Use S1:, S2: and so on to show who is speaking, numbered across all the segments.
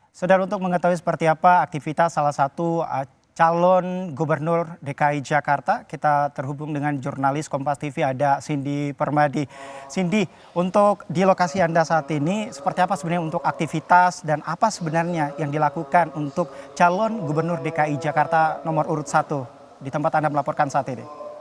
S1: Saudara, untuk mengetahui seperti apa aktivitas salah satu calon gubernur DKI Jakarta, kita terhubung dengan jurnalis Kompas TV ada Cindy Permadi. Cindy, untuk di lokasi Anda saat ini, seperti apa sebenarnya untuk aktivitas dan apa sebenarnya yang dilakukan untuk calon gubernur DKI Jakarta nomor urut 1 di tempat Anda melaporkan saat ini?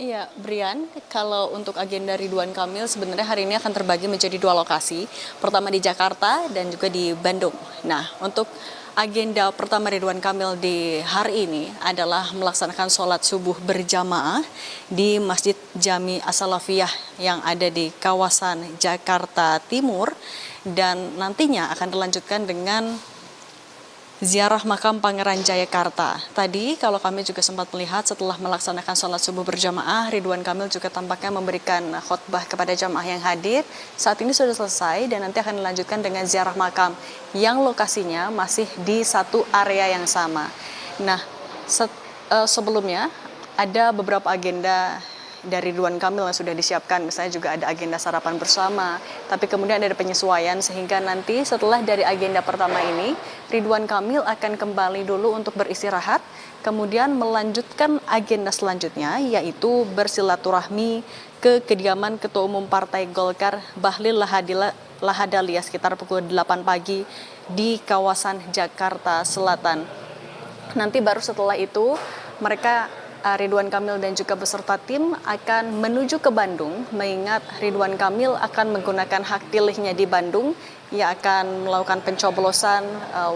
S2: Iya, Brian, kalau untuk agenda Ridwan Kamil sebenarnya hari ini akan terbagi menjadi dua lokasi. Pertama di Jakarta dan juga di Bandung. Nah, untuk agenda pertama Ridwan Kamil di hari ini adalah melaksanakan sholat subuh berjamaah di Masjid Jami As-Salafiyah yang ada di kawasan Jakarta Timur. Dan nantinya akan dilanjutkan dengan ziarah makam Pangeran Jayakarta. Tadi kalau kami juga sempat melihat setelah melaksanakan sholat subuh berjamaah, Ridwan Kamil juga tampaknya memberikan khotbah kepada jamaah yang hadir. Saat ini sudah selesai dan nanti akan dilanjutkan dengan ziarah makam yang lokasinya masih di satu area yang sama. Nah, sebelumnya ada beberapa agenda dari Ridwan Kamil yang sudah disiapkan, misalnya juga ada agenda sarapan bersama, tapi kemudian ada penyesuaian sehingga nanti setelah dari agenda pertama ini, Ridwan Kamil akan kembali dulu untuk beristirahat, kemudian melanjutkan agenda selanjutnya yaitu bersilaturahmi ke kediaman Ketua Umum Partai Golkar Bahlil Lahadalia sekitar pukul 8 pagi di kawasan Jakarta Selatan. Nanti baru setelah itu mereka Ridwan Kamil dan juga beserta tim akan menuju ke Bandung, mengingat Ridwan Kamil akan menggunakan hak pilihnya di Bandung. Ia akan melakukan pencoblosan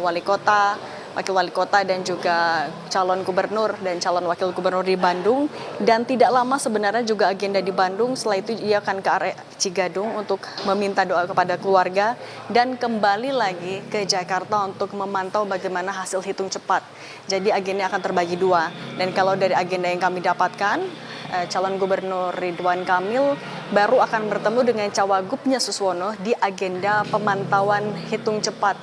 S2: wali kota, wakil wali kota dan juga calon gubernur dan calon wakil gubernur di Bandung. Dan tidak lama sebenarnya juga agenda di Bandung, setelah itu ia akan ke area Cigadung untuk meminta doa kepada keluarga dan kembali lagi ke Jakarta untuk memantau bagaimana hasil hitung cepat. Jadi agenda akan terbagi dua. Dan kalau dari agenda yang kami dapatkan, calon gubernur Ridwan Kamil baru akan bertemu dengan Cawagupnya Suswono di agenda pemantauan hitung cepat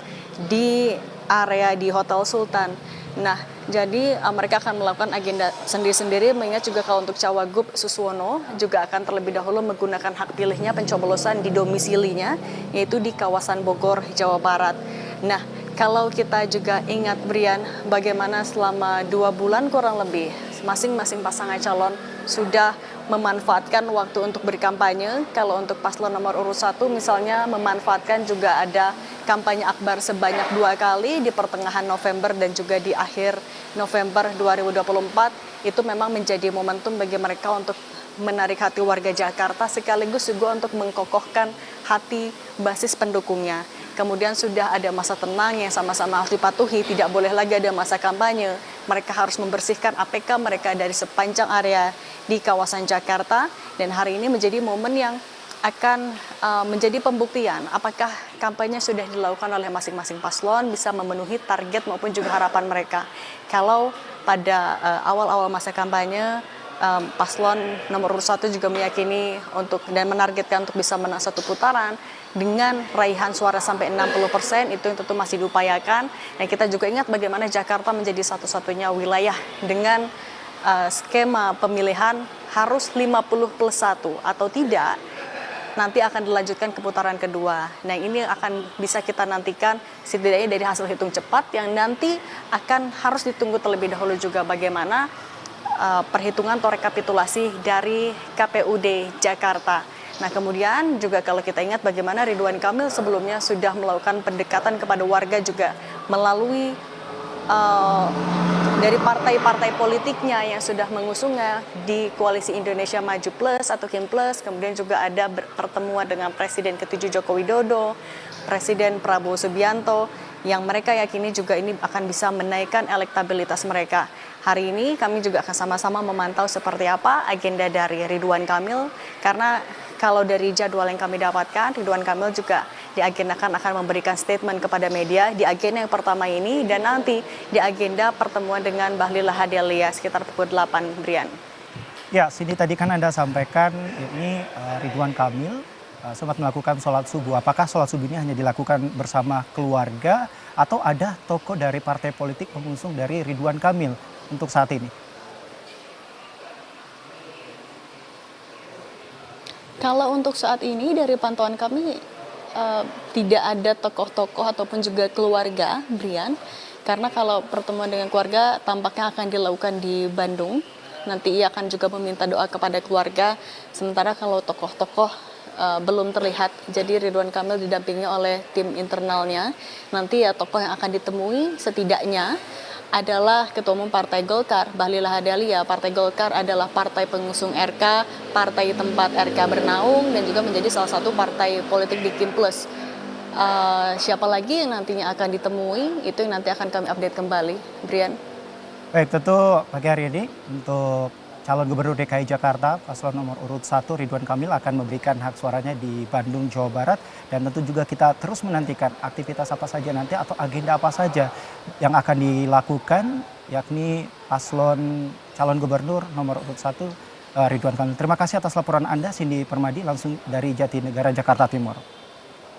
S2: di area di Hotel Sultan. Nah, jadi mereka akan melakukan agenda sendiri-sendiri, mengingat juga kalau untuk Cawagup Suswono juga akan terlebih dahulu menggunakan hak pilihnya pencoblosan di domisilinya, yaitu di kawasan Bogor, Jawa Barat. Nah, kalau kita juga ingat, Brian, bagaimana selama 2 bulan kurang lebih masing-masing pasangan calon sudah memanfaatkan waktu untuk berkampanye. Kalau untuk paslon nomor urut 1 misalnya memanfaatkan juga ada kampanye akbar sebanyak 2 kali di pertengahan November dan juga di akhir November 2024. Itu memang menjadi momentum bagi mereka untuk menarik hati warga Jakarta sekaligus juga untuk mengkokohkan hati basis pendukungnya. Kemudian sudah ada masa tenang yang sama-sama harus dipatuhi, tidak boleh lagi ada masa kampanye. Mereka harus membersihkan APK mereka dari sepanjang area di kawasan Jakarta, dan hari ini menjadi momen yang akan menjadi pembuktian apakah kampanye sudah dilakukan oleh masing-masing paslon bisa memenuhi target maupun juga harapan mereka. Kalau pada awal-awal masa kampanye, paslon nomor urut 1 juga meyakini dan menargetkan untuk bisa menang 1 putaran dengan raihan suara sampai 60%, itu yang tentu masih diupayakan. Dan kita juga ingat bagaimana Jakarta menjadi satu-satunya wilayah dengan skema pemilihan harus 50+1 atau tidak, nanti akan dilanjutkan ke putaran kedua. Nah, ini akan bisa kita nantikan setidaknya dari hasil hitung cepat yang nanti akan harus ditunggu terlebih dahulu juga bagaimana perhitungan atau rekapitulasi dari KPUD Jakarta. Nah, kemudian juga kalau kita ingat bagaimana Ridwan Kamil sebelumnya sudah melakukan pendekatan kepada warga juga melalui dari partai-partai politiknya yang sudah mengusungnya di Koalisi Indonesia Maju Plus atau KIM Plus. Kemudian juga ada pertemuan dengan Presiden ke-7 Joko Widodo, Presiden Prabowo Subianto, yang mereka yakini juga ini akan bisa menaikkan elektabilitas mereka. Hari ini kami juga akan sama-sama memantau seperti apa agenda dari Ridwan Kamil, karena kalau dari jadwal yang kami dapatkan, Ridwan Kamil juga diagendakan akan memberikan statement kepada media di agenda yang pertama ini, dan nanti di agenda pertemuan dengan Bahlil Lahadalia sekitar pukul 8, Brian.
S1: Ya, sini tadi kan Anda sampaikan ini Ridwan Kamil sempat melakukan sholat subuh. Apakah sholat subuh ini hanya dilakukan bersama keluarga atau ada tokoh dari partai politik pengusung dari Ridwan Kamil untuk saat ini?
S2: Kalau untuk saat ini dari pantauan kami tidak ada tokoh-tokoh ataupun juga keluarga, Brian. Karena kalau pertemuan dengan keluarga tampaknya akan dilakukan di Bandung. Nanti ia akan juga meminta doa kepada keluarga. Sementara kalau tokoh-tokoh belum terlihat, jadi Ridwan Kamil didampingi oleh tim internalnya. Nanti ya tokoh yang akan ditemui setidaknya adalah Ketua Umum Partai Golkar, Bahlil Lahadalia. Partai Golkar adalah partai pengusung RK, partai tempat RK bernaung, dan juga menjadi salah satu partai politik di Kim Plus. Siapa lagi yang nantinya akan ditemui, itu yang nanti akan kami update kembali. Brian.
S1: Baik, tentu pagi hari ini untuk calon gubernur DKI Jakarta, paslon nomor urut 1 Ridwan Kamil akan memberikan hak suaranya di Bandung, Jawa Barat. Dan tentu juga kita terus menantikan aktivitas apa saja nanti atau agenda apa saja yang akan dilakukan, yakni paslon calon gubernur nomor urut 1 Ridwan Kamil. Terima kasih atas laporan Anda, Cindy Permadi, langsung dari Jatinegara, Jakarta Timur.